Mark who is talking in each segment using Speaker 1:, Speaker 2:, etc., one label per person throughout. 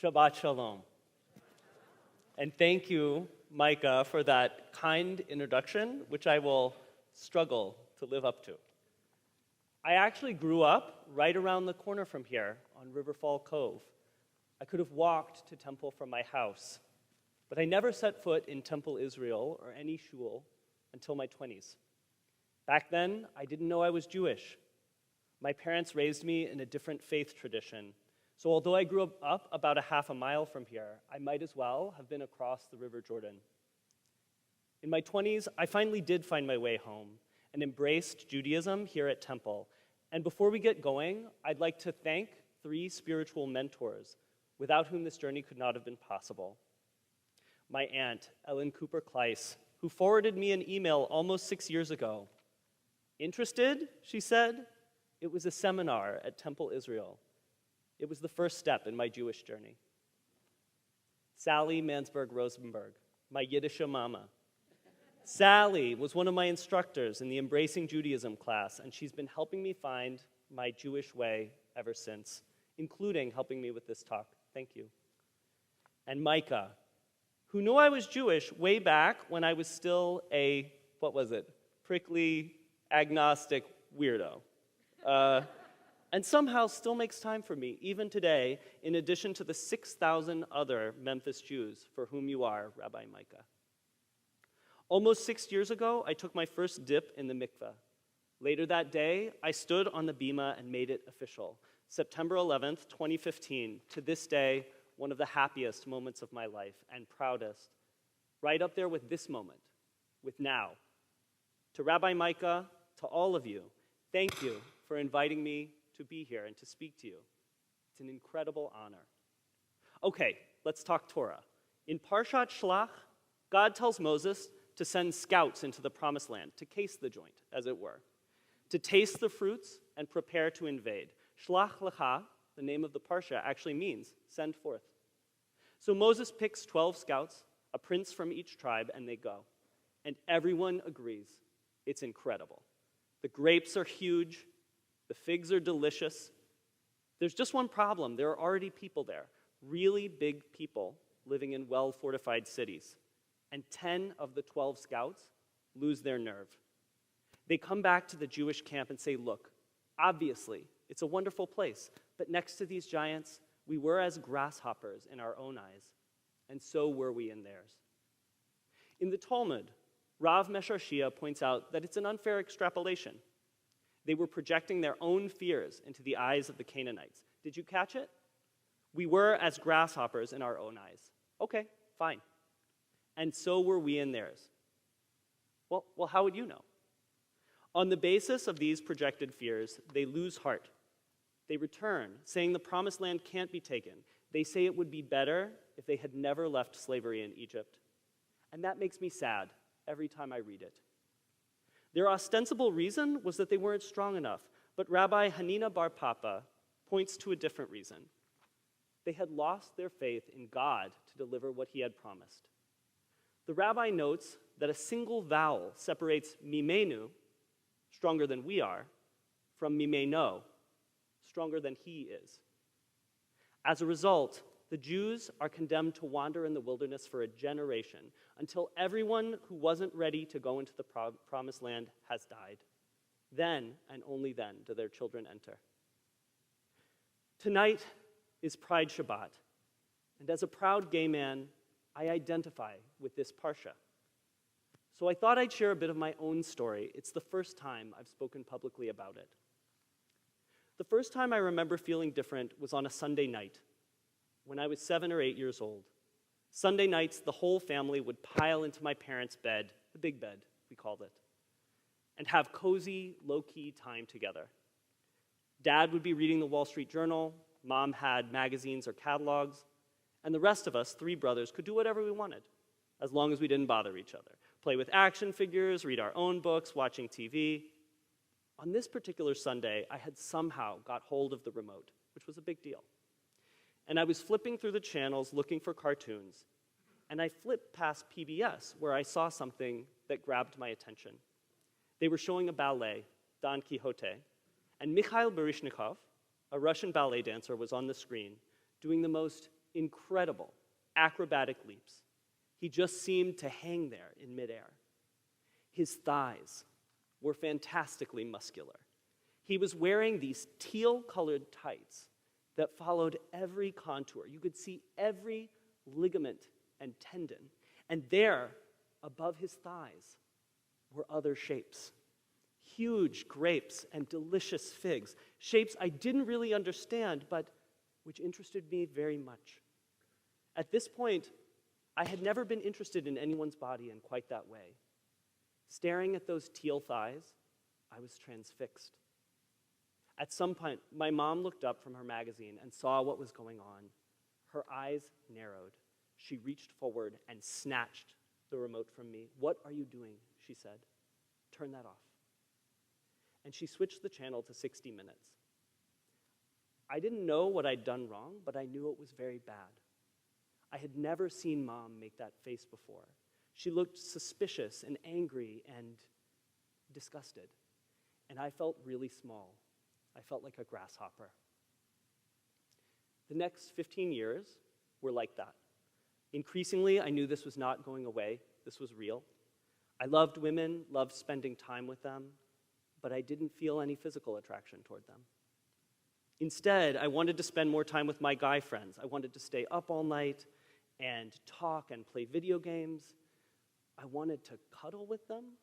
Speaker 1: Shabbat Shalom. And thank you, Micah, for that kind introduction, which I will struggle to live up to. I actually grew up right around the corner from here on Riverfall Cove. I could have walked to Temple from my house, but I never set foot in Temple Israel or any shul until my 20s. Back then, I didn't know I was Jewish. My parents raised me in a different faith tradition. So although I grew up about a half a mile from here, I might as well have been across the River Jordan. In my 20s, I finally did find my way home and embraced Judaism here at Temple. And before we get going, I'd like to thank 3 spiritual mentors without whom this journey could not have been possible. My aunt, Ellen Cooper Klyce, who forwarded me an email almost 6 years ago. Interested, she said? It was a seminar at Temple Israel. It was the first step in my Jewish journey. Sally Mansberg-Rosenberg, my Yiddish mama. Sally was one of my instructors in the Embracing Judaism class, and she's been helping me find my Jewish way ever since, including helping me with this talk. Thank you. And Micah, who knew I was Jewish way back when I was still a, prickly, agnostic weirdo. And somehow still makes time for me, even today, in addition to the 6,000 other Memphis Jews for whom you are, Rabbi Micah. Almost 6 years ago, I took my first dip in the mikveh. Later that day, I stood on the bima and made it official. September 11th, 2015, to this day, one of the happiest moments of my life and proudest. Right up there with this moment, with now. To Rabbi Micah, to all of you, thank you for inviting me to be here and to speak to you. It's an incredible honor. Okay, let's talk Torah. In parashat Shelach, God tells Moses to send scouts into the promised land, to case the joint, as it were, to taste the fruits and prepare to invade. Shelach lecha, the name of the parsha, actually means send forth. So Moses picks 12 scouts, a prince from each tribe, and they go. And everyone agrees. It's incredible. The grapes are huge. The figs are delicious. There's just one problem. There are already people there, really big people living in well-fortified cities. And 10 of the 12 scouts lose their nerve. They come back to the Jewish camp and say, look, obviously, it's a wonderful place, but next to these giants, we were as grasshoppers in our own eyes, and so were we in theirs. In the Talmud, Rav Mesharshia points out that it's an unfair extrapolation. They were projecting their own fears into the eyes of the Canaanites. Did you catch it? We were as grasshoppers in our own eyes. Okay, fine. And so were we in theirs. Well, how would you know? On the basis of these projected fears, they lose heart. They return, saying the promised land can't be taken. They say it would be better if they had never left slavery in Egypt. And that makes me sad every time I read it. Their ostensible reason was that they weren't strong enough, but Rabbi Hanina Bar Papa points to a different reason. They had lost their faith in God to deliver what he had promised. The rabbi notes that a single vowel separates mimenu, stronger than we are, from mimeno, stronger than he is. As a result, the Jews are condemned to wander in the wilderness for a generation until everyone who wasn't ready to go into the promised land has died. Then, and only then, do their children enter. Tonight is Pride Shabbat, and as a proud gay man, I identify with this parsha. So I thought I'd share a bit of my own story. It's the first time I've spoken publicly about it. The first time I remember feeling different was on a Sunday night, when I was 7 or 8 years old. Sunday nights, the whole family would pile into my parents' bed, the big bed, we called it, and have cozy, low-key time together. Dad would be reading the Wall Street Journal, Mom had magazines or catalogs, and the rest of us, 3 brothers, could do whatever we wanted, as long as we didn't bother each other. Play with action figures, read our own books, watching TV. On this particular Sunday, I had somehow got hold of the remote, which was a big deal. And I was flipping through the channels looking for cartoons, and I flipped past PBS, where I saw something that grabbed my attention. They were showing a ballet, Don Quixote, and Mikhail Baryshnikov, a Russian ballet dancer, was on the screen, doing the most incredible acrobatic leaps. He just seemed to hang there in midair. His thighs were fantastically muscular. He was wearing these teal-colored tights that followed every contour. You could see every ligament and tendon. And there, above his thighs, were other shapes. Huge grapes and delicious figs, shapes I didn't really understand, but which interested me very much. At this point, I had never been interested in anyone's body in quite that way. Staring at those teal thighs, I was transfixed. At some point, my mom looked up from her magazine and saw what was going on. Her eyes narrowed. She reached forward and snatched the remote from me. "What are you doing?" she said. "Turn that off." And she switched the channel to 60 Minutes. I didn't know what I'd done wrong, but I knew it was very bad. I had never seen Mom make that face before. She looked suspicious and angry and disgusted. And I felt really small. I felt like a grasshopper. The next 15 years were like that. Increasingly, I knew this was not going away. This was real. I loved women, loved spending time with them, but I didn't feel any physical attraction toward them. Instead, I wanted to spend more time with my guy friends. I wanted to stay up all night and talk and play video games. I wanted to cuddle with them.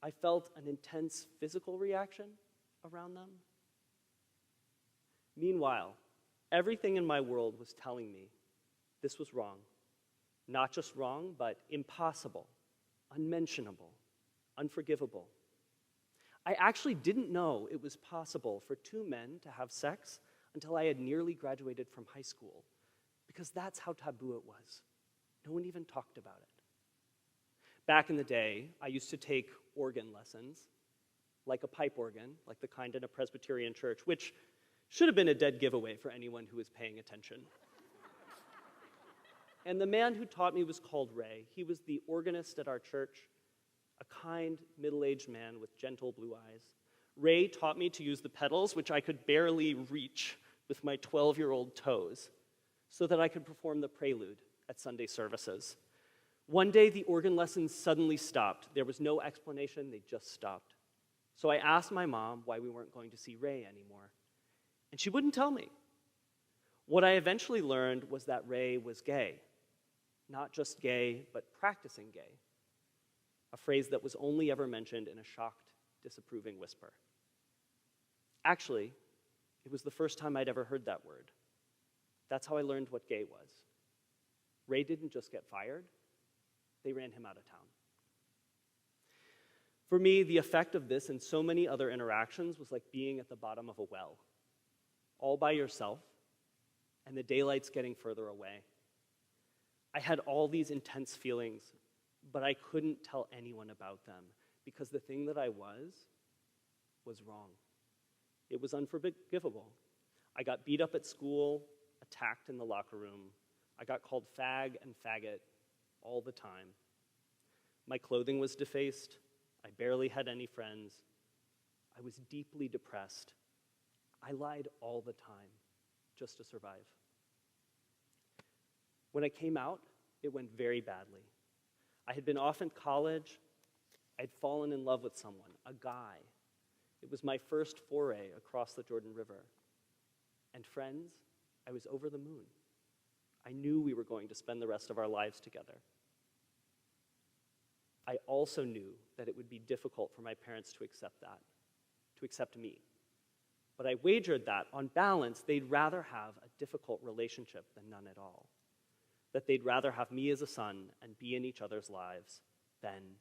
Speaker 1: I felt an intense physical reaction around them. Meanwhile, everything in my world was telling me this was wrong. Not just wrong, but impossible, unmentionable, unforgivable. I actually didn't know it was possible for two men to have sex until I had nearly graduated from high school, because that's how taboo it was. No one even talked about it. Back in the day, I used to take organ lessons, like a pipe organ, like the kind in a Presbyterian church, which should have been a dead giveaway for anyone who was paying attention. And the man who taught me was called Ray. He was the organist at our church, a kind, middle-aged man with gentle blue eyes. Ray taught me to use the pedals, which I could barely reach with my 12-year-old toes, so that I could perform the prelude at Sunday services. One day, the organ lessons suddenly stopped. There was no explanation, they just stopped. So I asked my mom why we weren't going to see Ray anymore, and she wouldn't tell me. What I eventually learned was that Ray was gay. Not just gay, but practicing gay. A phrase that was only ever mentioned in a shocked, disapproving whisper. Actually, it was the first time I'd ever heard that word. That's how I learned what gay was. Ray didn't just get fired, they ran him out of town. For me, the effect of this and so many other interactions was like being at the bottom of a well, all by yourself, and the daylight's getting further away. I had all these intense feelings, but I couldn't tell anyone about them because the thing that I was wrong. It was unforgivable. I got beat up at school, attacked in the locker room. I got called fag and faggot all the time. My clothing was defaced. I barely had any friends. I was deeply depressed. I lied all the time just to survive. When I came out, it went very badly. I had been off in college. I'd fallen in love with someone, a guy. It was my first foray across the Jordan River. And friends, I was over the moon. I knew we were going to spend the rest of our lives together. I also knew that it would be difficult for my parents to accept that, to accept me. But I wagered that, on balance, they'd rather have a difficult relationship than none at all. That they'd rather have me as a son and be in each other's lives than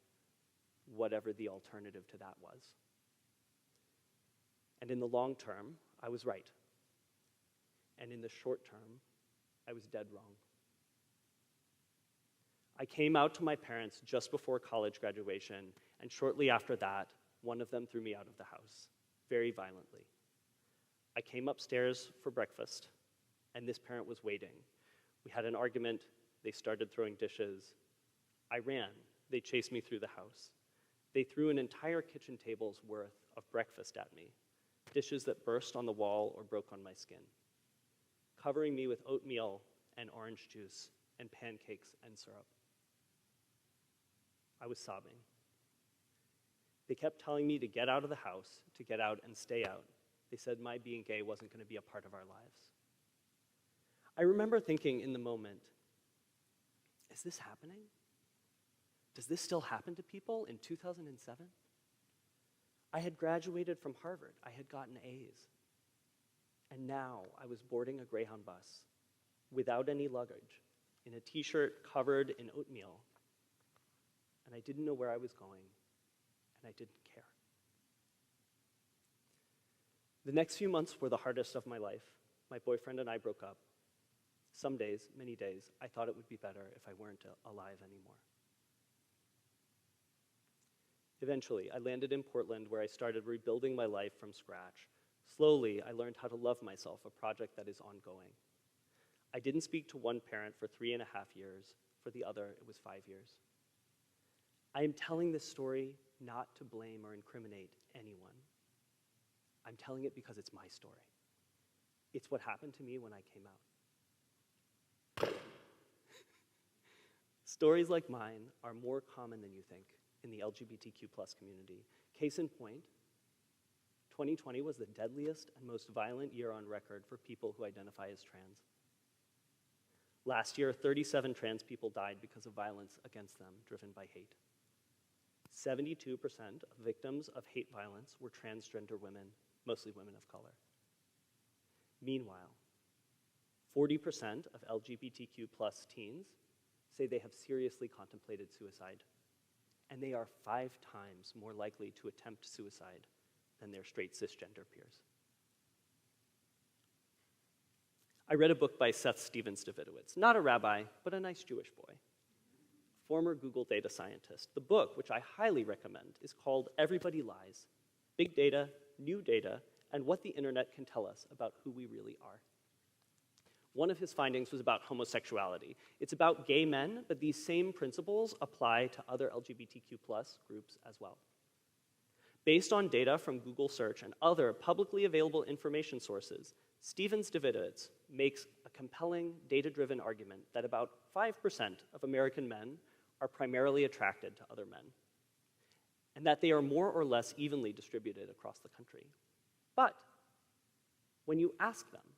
Speaker 1: whatever the alternative to that was. And in the long term, I was right. And in the short term, I was dead wrong. I came out to my parents just before college graduation, and shortly after that, one of them threw me out of the house, very violently. I came upstairs for breakfast, and this parent was waiting. We had an argument. They started throwing dishes. I ran. They chased me through the house. They threw an entire kitchen table's worth of breakfast at me, dishes that burst on the wall or broke on my skin. Covering me with oatmeal and orange juice and pancakes and syrup. I was sobbing. They kept telling me to get out of the house, to get out and stay out. They said my being gay wasn't going to be a part of our lives. I remember thinking in the moment, is this happening? Does this still happen to people in 2007? I had graduated from Harvard. I had gotten A's. And now I was boarding a Greyhound bus without any luggage, in a t-shirt covered in oatmeal. And I didn't know where I was going, and I didn't care. The next few months were the hardest of my life. My boyfriend and I broke up. Some days, many days, I thought it would be better if I weren't alive anymore. Eventually, I landed in Portland where I started rebuilding my life from scratch. Slowly, I learned how to love myself, a project that is ongoing. I didn't speak to one parent for 3.5 years. For the other, it was 5 years. I am telling this story not to blame or incriminate anyone. I'm telling it because it's my story. It's what happened to me when I came out. Stories like mine are more common than you think in the LGBTQ plus community. Case in point, 2020 was the deadliest and most violent year on record for people who identify as trans. Last year, 37 trans people died because of violence against them driven by hate. 72% of victims of hate violence were transgender women, mostly women of color. Meanwhile, 40% of LGBTQ plus teens say they have seriously contemplated suicide, and they are 5 times more likely to attempt suicide than their straight cisgender peers. I read a book by Seth Stephens-Davidowitz, not a rabbi, but a nice Jewish boy, former Google data scientist. The book, which I highly recommend, is called Everybody Lies: Big Data, New Data, and What the Internet Can Tell Us About Who We Really Are. One of his findings was about homosexuality. It's about gay men, but these same principles apply to other LGBTQ plus groups as well. Based on data from Google Search and other publicly available information sources, Stephens-Davidowitz makes a compelling, data-driven argument that about 5% of American men are primarily attracted to other men, and that they are more or less evenly distributed across the country. But when you ask them,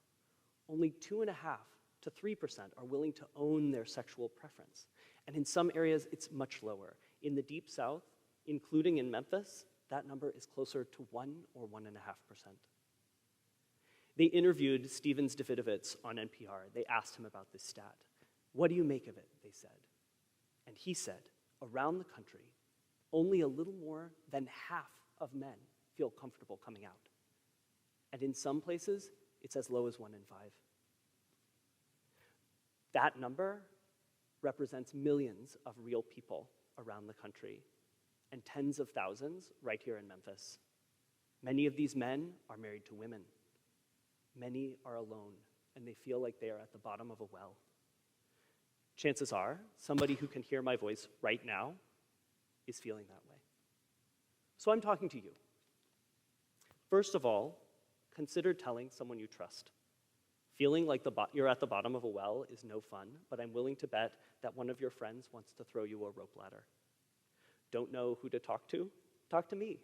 Speaker 1: only 2.5% to 3% are willing to own their sexual preference. And in some areas, it's much lower. In the Deep South, including in Memphis, that number is closer to 1 or 1.5%. They interviewed Stephens-Davidowitz on NPR. They asked him about this stat. What do you make of it, they said. And he said, around the country, only a little more than half of men feel comfortable coming out. And in some places, it's as low as 1 in 5. That number represents millions of real people around the country and tens of thousands right here in Memphis. Many of these men are married to women. Many are alone, and they feel like they are at the bottom of a well. Chances are, somebody who can hear my voice right now is feeling that way. So I'm talking to you. First of all, consider telling someone you trust. Feeling like you're at the bottom of a well is no fun, but I'm willing to bet that one of your friends wants to throw you a rope ladder. Don't know who to talk to? Talk to me.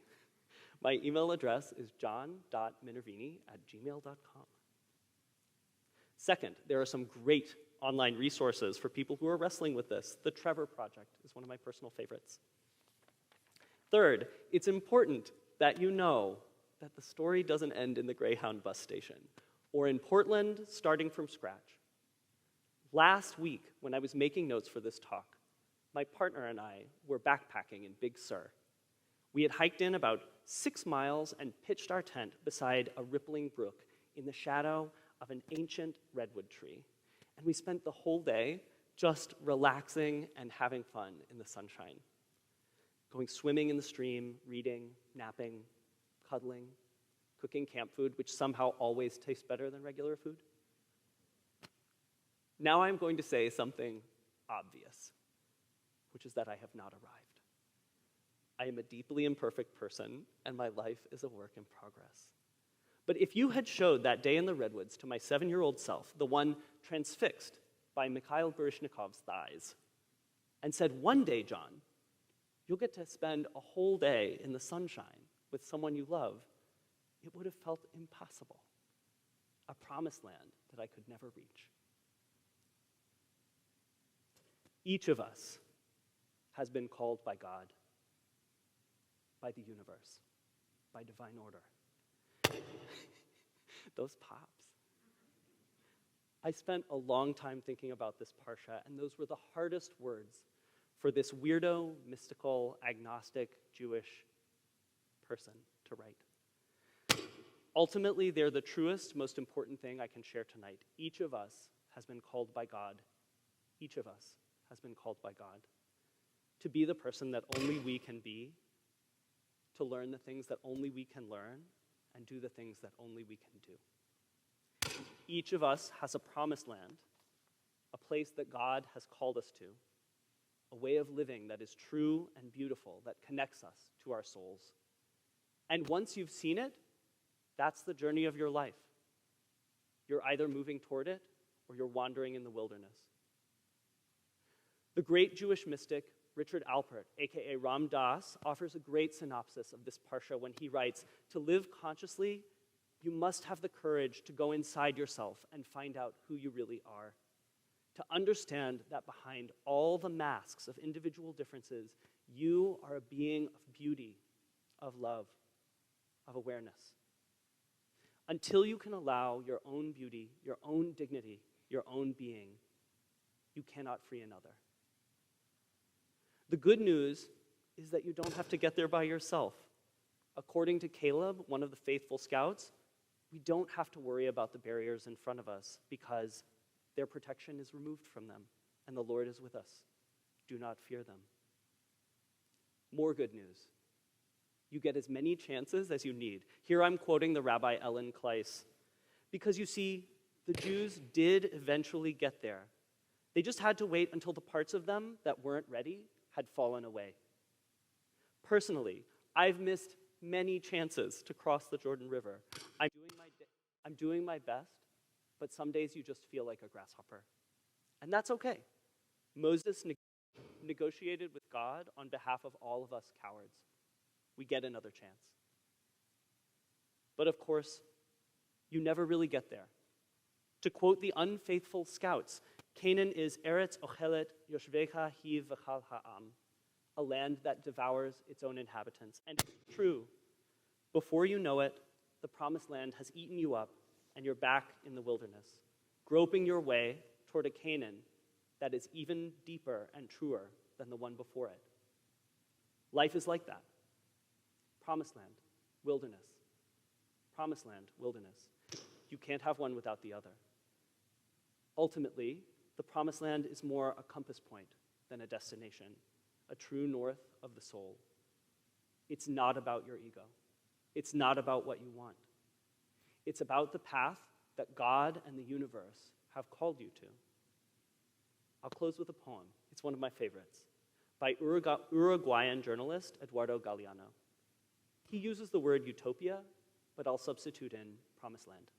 Speaker 1: My email address is john.minervini@gmail.com. Second, there are some great online resources for people who are wrestling with this. The Trevor Project is one of my personal favorites. Third, it's important that you know that the story doesn't end in the Greyhound bus station or in Portland starting from scratch. Last week, when I was making notes for this talk, my partner and I were backpacking in Big Sur. We had hiked in about 6 miles and pitched our tent beside a rippling brook in the shadow of an ancient redwood tree. And we spent the whole day just relaxing and having fun in the sunshine. Going swimming in the stream, reading, napping, cuddling, cooking camp food, which somehow always tastes better than regular food. Now I'm going to say something obvious, which is that I have not arrived. I am a deeply imperfect person, and my life is a work in progress. But if you had showed that day in the redwoods to my 7-year-old self, the one transfixed by Mikhail Baryshnikov's thighs and said, "One day, John, you'll get to spend a whole day in the sunshine with someone you love," it would have felt impossible, a promised land that I could never reach. Each of us has been called by God, by the universe, by divine order. Those pops. I spent a long time thinking about this parsha, and those were the hardest words for this weirdo, mystical, agnostic, Jewish person to write. Ultimately, they're the truest, most important thing I can share tonight. Each of us has been called by God. Each of us has been called by God to be the person that only we can be, to learn the things that only we can learn, and do the things that only we can do. Each of us has a promised land, a place that God has called us to, a way of living that is true and beautiful, that connects us to our souls. And once you've seen it, that's the journey of your life. You're either moving toward it or you're wandering in the wilderness. The great Jewish mystic Richard Alpert, aka Ram Dass, offers a great synopsis of this parsha when he writes, "To live consciously, you must have the courage to go inside yourself and find out who you really are. To understand that behind all the masks of individual differences, you are a being of beauty, of love, of awareness. Until you can allow your own beauty, your own dignity, your own being, you cannot free another. The good news is that you don't have to get there by yourself. According to Caleb, one of the faithful scouts, we don't have to worry about the barriers in front of us because their protection is removed from them, and the Lord is with us. Do not fear them. More good news. You get as many chances as you need. Here I'm quoting the Rabbi Ellen Klyce. Because you see, the Jews did eventually get there. They just had to wait until the parts of them that weren't ready had fallen away. Personally, I've missed many chances to cross the Jordan River. I'm doing my best, but some days you just feel like a grasshopper. And that's okay. Moses negotiated with God on behalf of all of us cowards. We get another chance. But of course, you never really get there. To quote the unfaithful scouts, Canaan is Eretz Ochelet Yoshvecha Hi V'chal Ha'am, a land that devours its own inhabitants. And it's true. Before you know it, the promised land has eaten you up, and you're back in the wilderness, groping your way toward a Canaan that is even deeper and truer than the one before it. Life is like that. Promised land, wilderness. Promised land, wilderness. You can't have one without the other. Ultimately, the promised land is more a compass point than a destination, a true north of the soul. It's not about your ego. It's not about what you want. It's about the path that God and the universe have called you to. I'll close with a poem. It's one of my favorites, by Uruguayan journalist Eduardo Galeano. He uses the word utopia, but I'll substitute in promised land.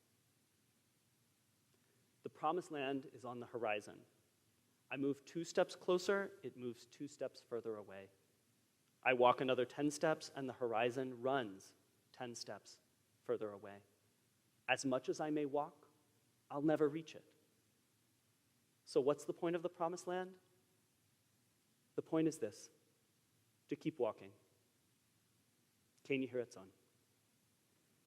Speaker 1: The promised land is on the horizon. I move 2 steps closer, it moves 2 steps further away. I walk another 10 steps, and the horizon runs 10 steps further away. As much as I may walk, I'll never reach it. So what's the point of the promised land? The point is this: to keep walking. Ken Yehiratzon.